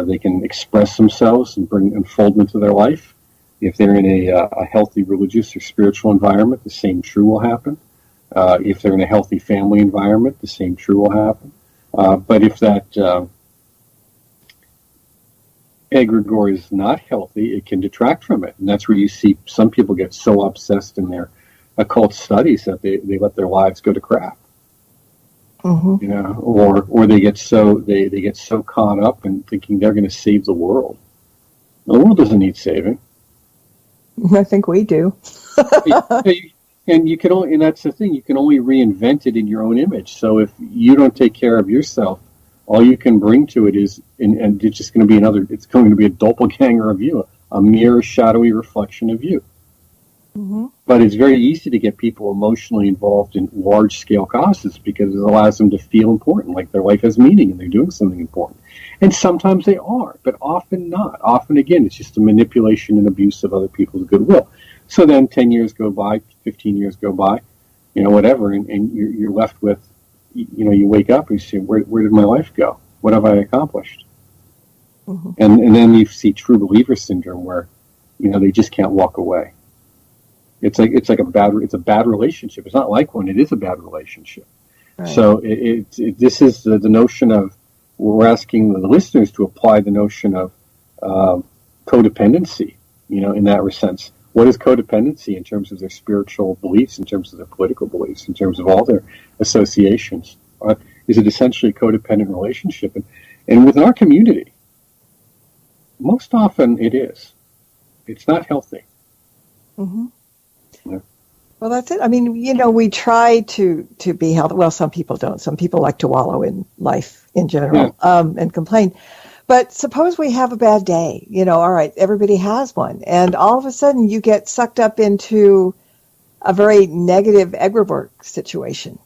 Speaker 4: they can express themselves and bring unfoldment to their life. If they're in a healthy religious or spiritual environment, the same true will happen. If they're in a healthy family environment, the same true will happen. But if that egregore is not healthy, it can detract from it. And that's where you see some people get so obsessed in their occult studies that they let their lives go to crap.
Speaker 3: Mm-hmm.
Speaker 4: Or they get so caught up in thinking they're going to save the world. The world doesn't need saving.
Speaker 3: I think we do.
Speaker 4: And you can only, and that's the thing, you can only reinvent it in your own image. So if you don't take care of yourself, all you can bring to it is, and it's just going to be it's going to be a doppelganger of you, a mirror, shadowy reflection of you.
Speaker 3: Mm-hmm.
Speaker 4: But it's very easy to get people emotionally involved in large-scale causes because it allows them to feel important, like their life has meaning and they're doing something important. And sometimes they are, but often not. Often, again, it's just a manipulation and abuse of other people's goodwill. So then 10 years go by, 15 years go by, whatever, and you're left with, you wake up and you say, where did my life go? What have I accomplished?
Speaker 3: Mm-hmm.
Speaker 4: And then you see true believer syndrome where, they just can't walk away. It's like a bad relationship. It's not like one. It is a bad relationship.
Speaker 3: Right.
Speaker 4: So this is the notion of, we're asking the listeners to apply the notion of codependency, in that sense. What is codependency in terms of their spiritual beliefs, in terms of their political beliefs, in terms of all their associations? Is it essentially a codependent relationship? And within our community, most often it is. It's not healthy.
Speaker 3: Mm-hmm.
Speaker 4: Yeah.
Speaker 3: Well, that's it. I mean, we try to be healthy. Well, some people don't. Some people like to wallow in life in general, and complain. But suppose we have a bad day, all right, everybody has one. And all of a sudden you get sucked up into a very negative egregore situation.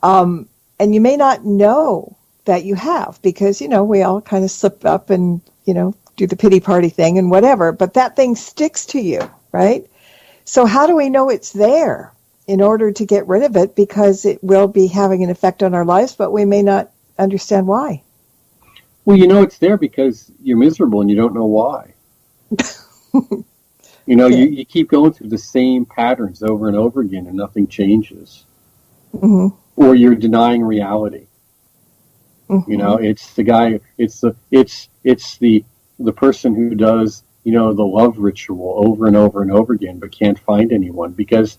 Speaker 3: And you may not know that you have because, we all kind of slip up and, do the pity party thing and whatever, but that thing sticks to you, right? So how do we know it's there in order to get rid of it? Because it will be having an effect on our lives, but we may not understand why.
Speaker 4: Well, you know it's there because you're miserable and you don't know why. You keep going through the same patterns over and over again and nothing changes. Mm-hmm. Or you're denying reality. Mm-hmm. It's the guy, it's the person who does, the love ritual over and over and over again, but can't find anyone because,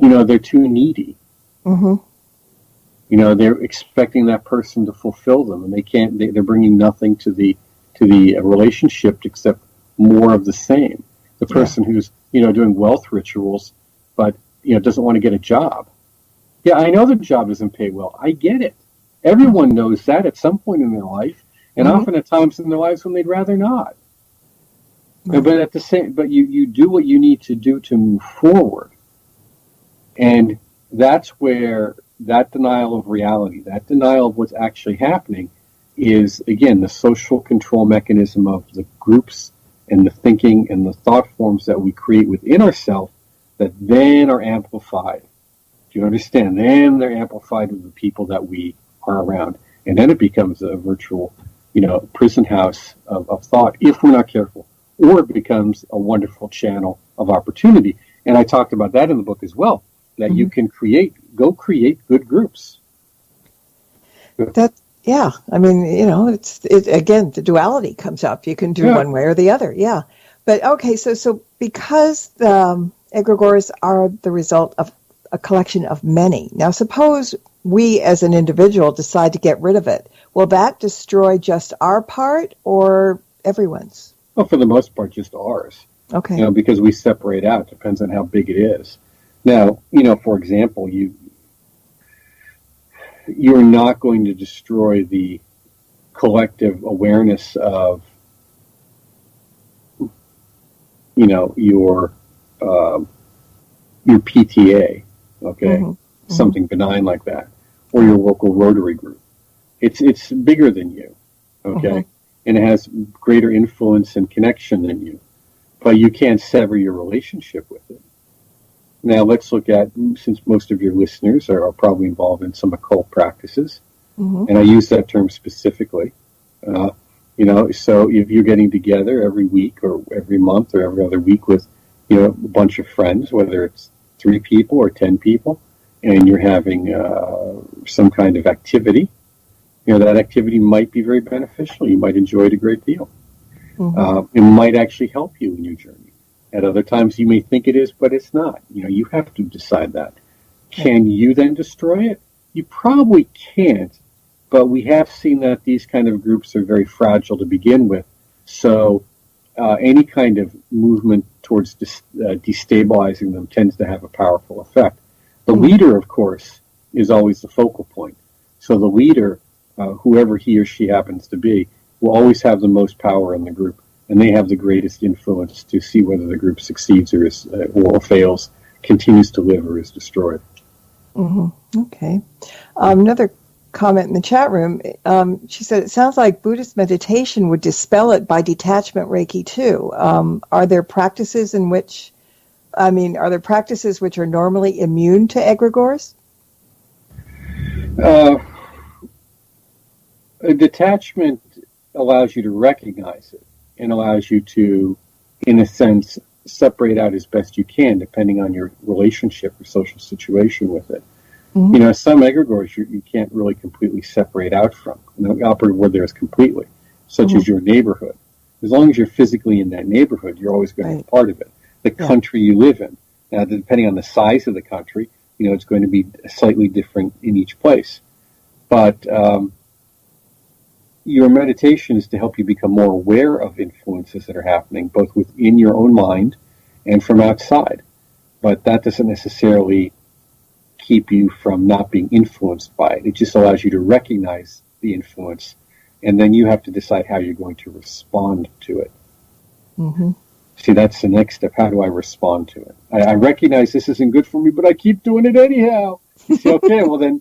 Speaker 4: they're too needy. Mm-hmm. They're expecting that person to fulfill them, and they can't. They're bringing nothing to the relationship except more of the same. The person who's doing wealth rituals, but doesn't want to get a job. Yeah, I know the job doesn't pay well. I get it. Everyone knows that at some point in their life, and often at times in their lives when they'd rather not. Right. But you do what you need to do to move forward, and that's where that denial of reality, that denial of what's actually happening, is again the social control mechanism of the groups and the thinking and the thought forms that we create within ourselves that then are amplified. Do you understand? Then they're amplified with the people that we are around, and then it becomes a virtual, prison house of thought if we're not careful, or it becomes a wonderful channel of opportunity. And I talked about that in the book as well, that you can create good groups.
Speaker 3: I mean, it's again, the duality comes up. You can do one way or the other. Yeah. But okay. So because the egregores are the result of a collection of many. Now, suppose we as an individual decide to get rid of it. Will that destroy just our part or everyone's?
Speaker 4: Well, for the most part, just ours.
Speaker 3: Okay.
Speaker 4: Because we separate out. Depends on how big it is. Now, for example, you're not going to destroy the collective awareness of, your PTA, okay, something benign like that, or your local Rotary group. It's bigger than you, okay, and it has greater influence and connection than you, but you can't sever your relationship with it. Now let's look at, since most of your listeners are probably involved in some occult practices, and I use that term specifically, so if you're getting together every week or every month or every other week with, a bunch of friends, whether it's 3 people or 10 people, and you're having some kind of activity, that activity might be very beneficial. You might enjoy it a great deal. It might actually help you in your journey. At other times you may think it is, but it's not. You have to decide that. Can you then destroy it? You probably can't, but we have seen that these kind of groups are very fragile to begin with. So any kind of movement towards destabilizing them tends to have a powerful effect. The leader, of course, is always the focal point. So the leader, whoever he or she happens to be, will always have the most power in the group. And they have the greatest influence to see whether the group succeeds or fails, continues to live, or is destroyed.
Speaker 3: Okay. Another comment in the chat room. She said, it sounds like Buddhist meditation would dispel it by detachment Reiki too. Are there practices which are normally immune to egregores?
Speaker 4: Detachment allows you to recognize it and allows you to, in a sense, separate out as best you can, depending on your relationship or social situation with it. Some egregores you can't really completely separate out from. The operative word there is completely, such as your neighborhood. As long as you're physically in that neighborhood, you're always going to be part of it. The country you live in. Now, depending on the size of the country, it's going to be slightly different in each place. But your meditation is to help you become more aware of influences that are happening, both within your own mind and from outside. But that doesn't necessarily keep you from not being influenced by it. It just allows you to recognize the influence, and then you have to decide how you're going to respond to it. See, that's the next step. How do I respond to it? I recognize this isn't good for me, but I keep doing it anyhow. You see, okay, well then,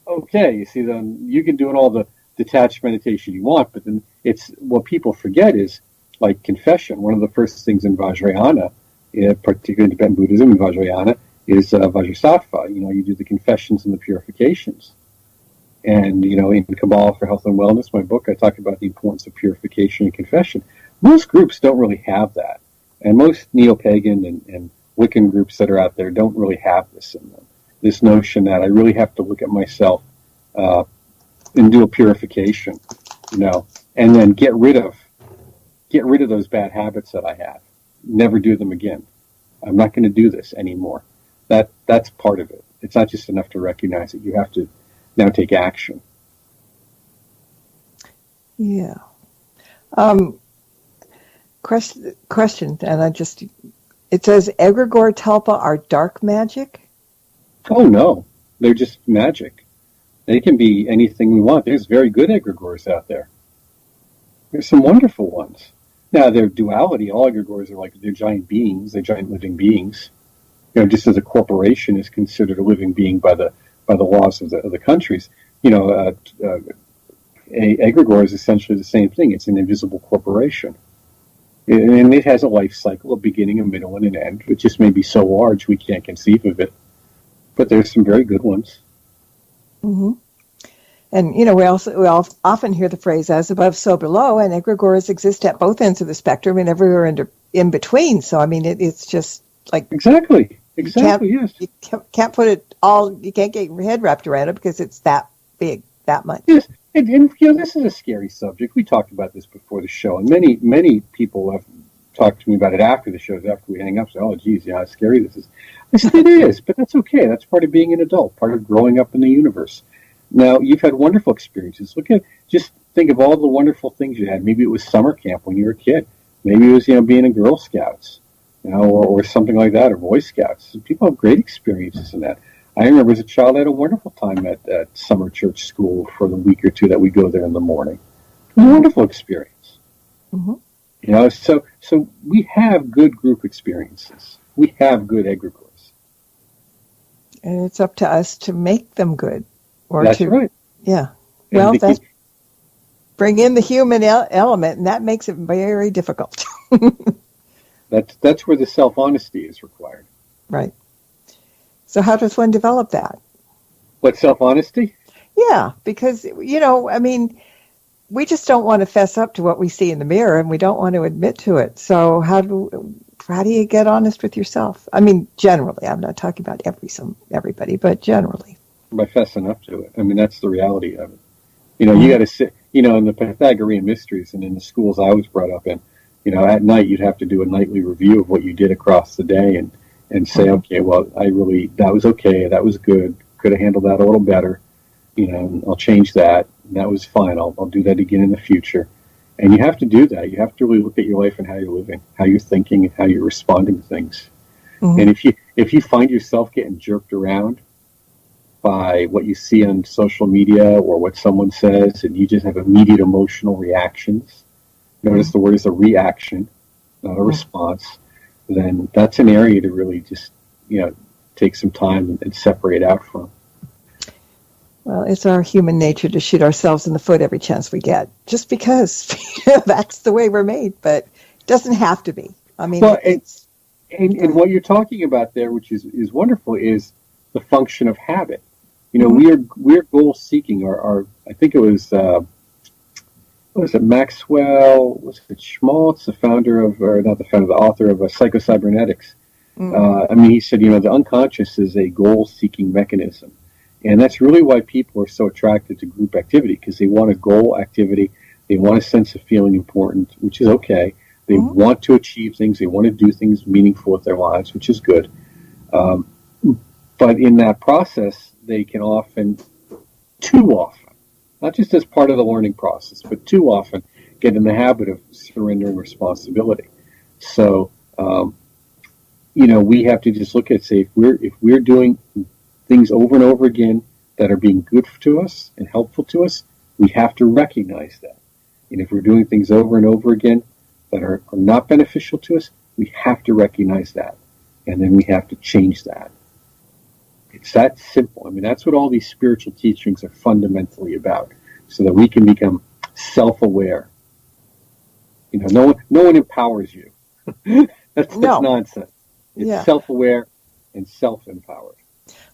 Speaker 4: okay, you see, then you can do all the detached meditation you want, but then it's what people forget is like confession. One of the first things in Vajrayana, particularly in Tibetan Buddhism, in Vajrayana, is Vajrasattva. You do the confessions and the purifications. And, in Kabbalah for Health and Wellness, my book, I talk about the importance of purification and confession. Most groups don't really have that. And most neo-pagan and Wiccan groups that are out there don't really have this in them. This notion that I really have to look at myself and do a purification, and then get rid of those bad habits that I have. Never do them again. I'm not going to do this anymore. That's part of it. It's not just enough to recognize it. You have to now take action.
Speaker 3: Yeah. Question, and it says Egregore Tulpa are dark magic?
Speaker 4: Oh, no. They're just magic. They can be anything we want. There's very good Egregores out there. There's some wonderful ones. Now, their duality, all Egregores are they're giant beings. They're giant living beings. Just as a corporation is considered a living being by the laws of the countries, a Egregore is essentially the same thing. It's an invisible corporation. And it has a life cycle, a beginning, a middle, and an end. It just may be so large we can't conceive of it. But there's some very good ones.
Speaker 3: Mm-hmm. And, we often hear the phrase, as above, so below, and egregores exist at both ends of the spectrum and everywhere in between. So, it's just like...
Speaker 4: Exactly, yes.
Speaker 3: You can't put it all, you can't get your head wrapped around it because it's that big, that much.
Speaker 4: Yes, and this is a scary subject. We talked about this before the show, and many people have talked to me about it after the shows, after we hang up, say, oh, geez, how scary this is. I said, it is, but that's okay. That's part of being an adult, part of growing up in the universe. Now, you've had wonderful experiences. Just think of all the wonderful things you had. Maybe it was summer camp when you were a kid. Maybe it was, being in Girl Scouts, or something like that, or Boy Scouts. People have great experiences in that. I remember as a child, I had a wonderful time at summer church school for the week or two that we go there in the morning. It was a wonderful experience. Mm-hmm. So we have good group experiences. We have good egregores.
Speaker 3: And it's up to us to make them good.
Speaker 4: That's right.
Speaker 3: Yeah. Well, bring in the human element, and that makes it very difficult.
Speaker 4: That's where the self-honesty is required.
Speaker 3: Right. So how does one develop that?
Speaker 4: What, self-honesty?
Speaker 3: Yeah, because, we just don't want to fess up to what we see in the mirror, and we don't want to admit to it. So how do you get honest with yourself? Generally. I'm not talking about everybody, but generally.
Speaker 4: By fessing up to it. That's the reality of it. You got to sit, in the Pythagorean mysteries and in the schools I was brought up in, at night you'd have to do a nightly review of what you did across the day and say, okay, well, that was okay, that was good, could have handled that a little better, I'll change that, and that was fine, I'll do that again in the future. And you have to do that. You have to really look at your life and how you're living, how you're thinking, and how you're responding to things. Mm-hmm. And if you find yourself getting jerked around by what you see on social media or what someone says, and you just have immediate emotional reactions, notice the word is a reaction, not a response, then that's an area to really just, take some time and separate out from.
Speaker 3: Well, it's our human nature to shoot ourselves in the foot every chance we get, just because that's the way we're made, but it doesn't have to be. And
Speaker 4: what you're talking about there, which is wonderful, is the function of habit. We're goal seeking. Our I think it was Maxwell? Was it Schmaltz, the author of Psychocybernetics? He said, the unconscious is a goal seeking mechanism, and that's really why people are so attracted to group activity, because they want a goal activity, they want a sense of feeling important, which is okay. They want to achieve things, they want to do things meaningful with their lives, which is good. But in that process, they can too often, not just as part of the learning process, but too often get in the habit of surrendering responsibility. So, we have to just look at, say, if we're doing things over and over again that are being good to us and helpful to us, we have to recognize that. And if we're doing things over and over again that are not beneficial to us, we have to recognize that. And then we have to change that. It's that simple. That's what all these spiritual teachings are fundamentally about. so that we can become self-aware. No one empowers you. That's nonsense. It's self-aware and self-empowered.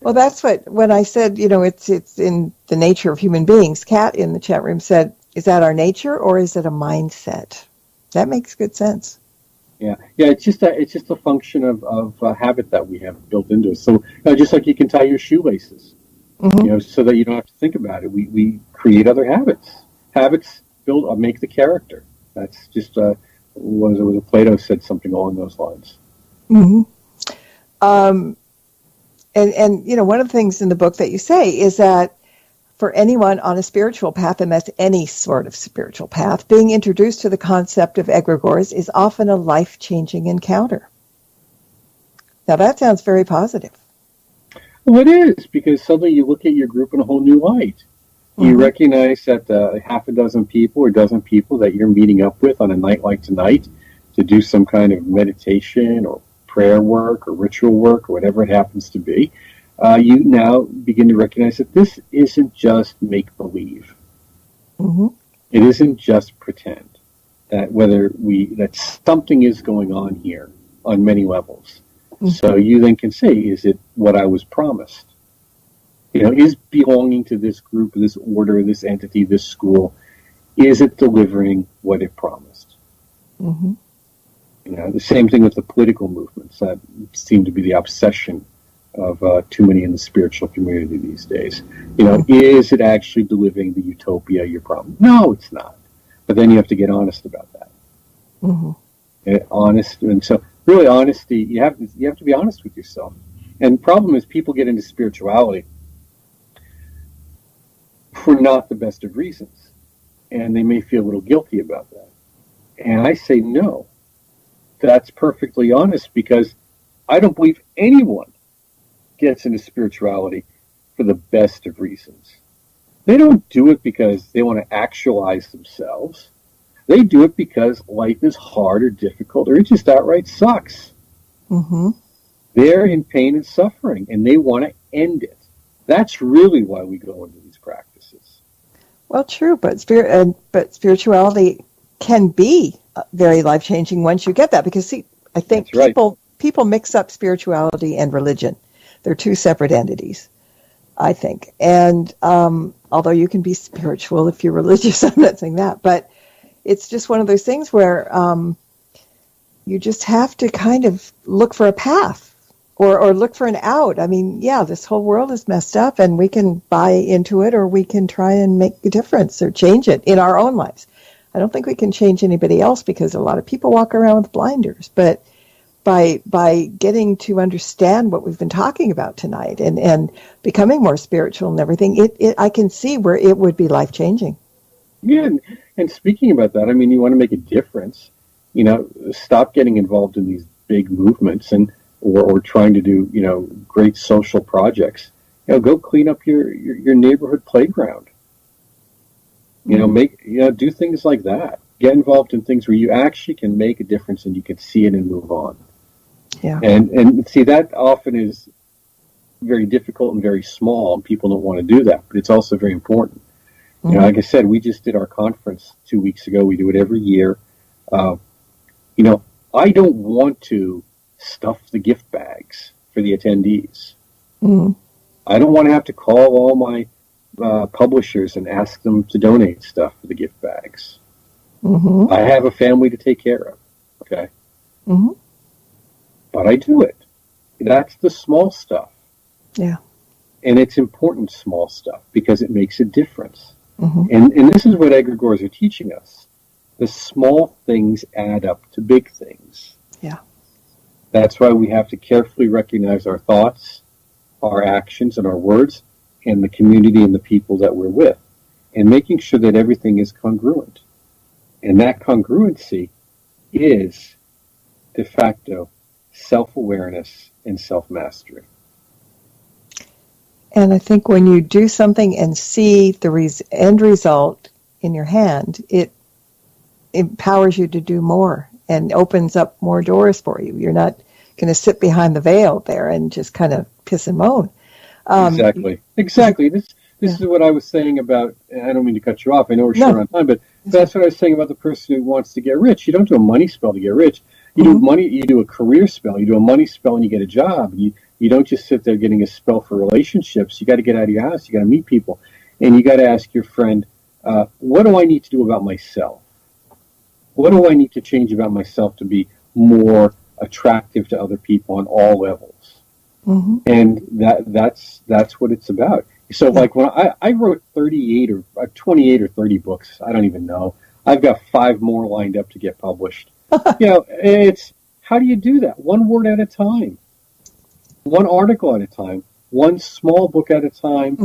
Speaker 3: Well, that's when I said, it's in the nature of human beings. Kat in the chat room said, is that our nature or is it a mindset? That makes good sense.
Speaker 4: Yeah. It's just a function of habit that we have built into us. So just like you can tie your shoelaces, so that you don't have to think about it. We create other habits. Habits make the character. That's just was Plato said something along those lines.
Speaker 3: Mm-hmm. And one of the things in the book that you say is that for anyone on a spiritual path, and that's any sort of spiritual path, being introduced to the concept of egregores is often a life-changing encounter. Now that sounds very positive.
Speaker 4: Well, it is, because suddenly you look at your group in a whole new light. You recognize that half a dozen people or dozen people that you're meeting up with on a night like tonight to do some kind of meditation or prayer work or ritual work or whatever it happens to be, you now begin to recognize that this isn't just make-believe. It isn't just pretend. That something is going on here on many levels. So you then can say, is it what I was promised? Is belonging to this group, this order, this entity, this school, is it delivering what it promised? The same thing with the political movements that seem to be the obsession of too many in the spiritual community these days. Is it actually delivering the utopia you're promised? No, it's not. But then you have to get honest about that. Honest, and so really honesty. You have to be honest with yourself. And the problem is people get into spirituality for not the best of reasons, and they may feel a little guilty about that. And I say no. That's perfectly honest, because I don't believe anyone gets into spirituality for the best of reasons. They don't do it because they want to actualize themselves. They do it because life is hard or difficult, or it just outright sucks. They're in pain and suffering, and they want to end it. That's really why we go into these practices.
Speaker 3: Well, true, but spirituality can be very life-changing once you get that, because see, I think people mix up spirituality and religion. They're two separate entities, I think. And although you can be spiritual if you're religious, I'm not saying that, but it's just one of those things where you just have to kind of look for a path or look for an out. I mean, this whole world is messed up, and we can buy into it, or we can try and make a difference or change it in our own lives. I don't think we can change anybody else, because a lot of people walk around with blinders. But by getting to understand what we've been talking about tonight and becoming more spiritual and everything, I can see where it would be life-changing.
Speaker 4: Yeah, and speaking about that, I mean, you want to make a difference. Stop getting involved in these big movements or trying to do, great social projects. Go clean up your neighborhood playground. Do things like that. Get involved in things where you actually can make a difference and you can see it and move on.
Speaker 3: Yeah.
Speaker 4: And see, that often is very difficult and very small, and people don't want to do that, but it's also very important. Like I said, we just did our conference 2 weeks ago. We do it every year. I don't want to stuff the gift bags for the attendees. I don't want to have to call all my publishers and ask them to donate stuff for the gift bags. I have a family to take care of, okay? But I do it. That's the small stuff.
Speaker 3: Yeah.
Speaker 4: And it's important small stuff, because it makes a difference. And this is what egregores are teaching us. The small things add up to big things.
Speaker 3: Yeah.
Speaker 4: That's why we have to carefully recognize our thoughts, our actions, and our words, and the community and the people that we're with, and making sure that everything is congruent. And that congruency is, de facto, self-awareness and self-mastery.
Speaker 3: And I think when you do something and see the end result in your hand, it empowers you to do more and opens up more doors for you. You're not going to sit behind the veil there and just kind of piss and moan.
Speaker 4: Exactly. This This is what I was saying about, and I don't mean to cut you off, I know we're short on time, but that's what I was saying about the person who wants to get rich. You don't do a money spell to get rich. You do a career spell, you do a money spell and you get a job. You don't just sit there getting a spell for relationships. You got to get out of your house, you got to meet people, and you got to ask your friend, what do I need to do about myself? What do I need to change about myself to be more attractive to other people on all levels? And that's what it's about. So like when I wrote 38 or 28 or 30 books, I don't even know. I've got 5 more lined up to get published. It's, how do you do that? One word at a time, one article at a time, one small book at a time,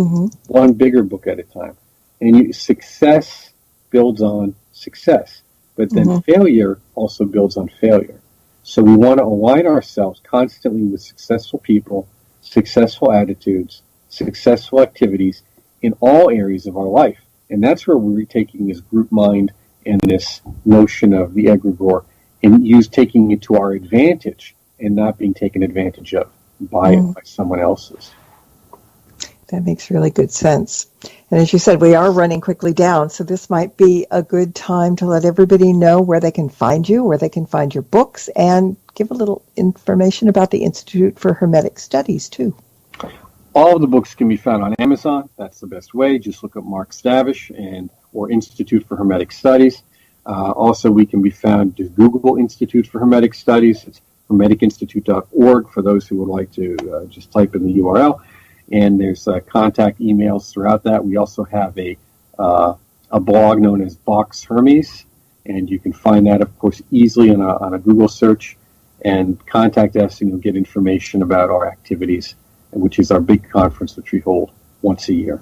Speaker 4: one bigger book at a time. And success builds on success, but then failure also builds on failure. So we want to align ourselves constantly with successful people, successful attitudes, successful activities in all areas of our life. And that's where we're taking this group mind and this notion of the egregore and taking it to our advantage and not being taken advantage of by someone else's.
Speaker 3: That makes really good sense. And as you said, we are running quickly down, so this might be a good time to let everybody know where they can find you, where they can find your books, and give a little information about the Institute for Hermetic Studies, too.
Speaker 4: All of the books can be found on Amazon. That's the best way. Just look up Mark Stavish or Institute for Hermetic Studies. Also, we can be found, just Google Institute for Hermetic Studies. It's hermeticinstitute.org for those who would like to just type in the URL. And there's contact emails throughout that. We also have a blog known as Box Hermes, and you can find that, of course, easily on a Google search. And contact us, and you'll get information about our activities, which is our big conference which we hold once a year.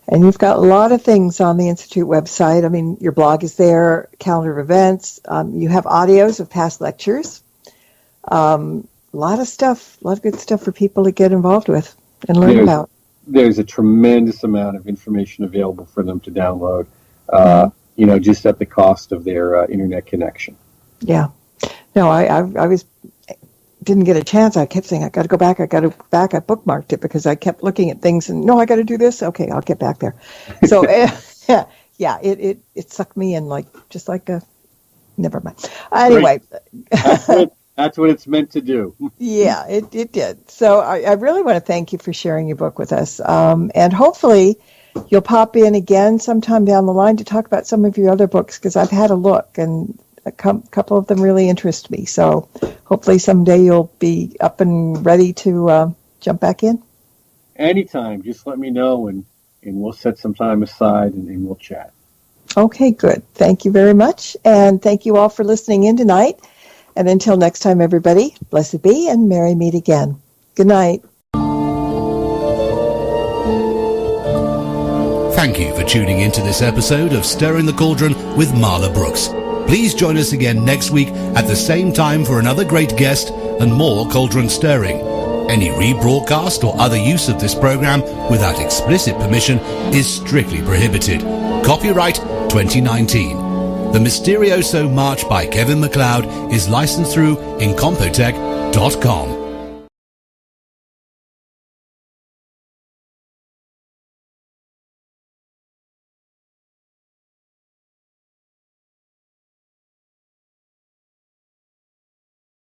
Speaker 3: And you've got a lot of things on the Institute website. I mean, your blog is there, calendar of events. You have audios of past lectures. A lot of stuff, a lot of good stuff for people to get involved with and learn about.
Speaker 4: There's a tremendous amount of information available for them to download, just at the cost of their internet connection.
Speaker 3: Yeah. No, I didn't get a chance. I kept saying, I got to go back. I bookmarked it because I kept looking at things and, no, I got to do this. Okay, I'll get back there. So, it sucked me in never mind. Anyway.
Speaker 4: That's what it's meant to do.
Speaker 3: Yeah, it did. So I really want to thank you for sharing your book with us. And hopefully you'll pop in again sometime down the line to talk about some of your other books, because I've had a look and a couple of them really interest me. So hopefully someday you'll be up and ready to jump back in.
Speaker 4: Anytime. Just let me know, and we'll set some time aside and we'll chat.
Speaker 3: Okay, good. Thank you very much. And thank you all for listening in tonight. And until next time, everybody, blessed be and merry meet again. Good night.
Speaker 2: Thank you for tuning into this episode of Stirring the Cauldron with Marla Brooks. Please join us again next week at the same time for another great guest and more cauldron stirring. Any rebroadcast or other use of this program without explicit permission is strictly prohibited. Copyright 2019. The Mysterioso March by Kevin MacLeod is licensed through Incompetech.com.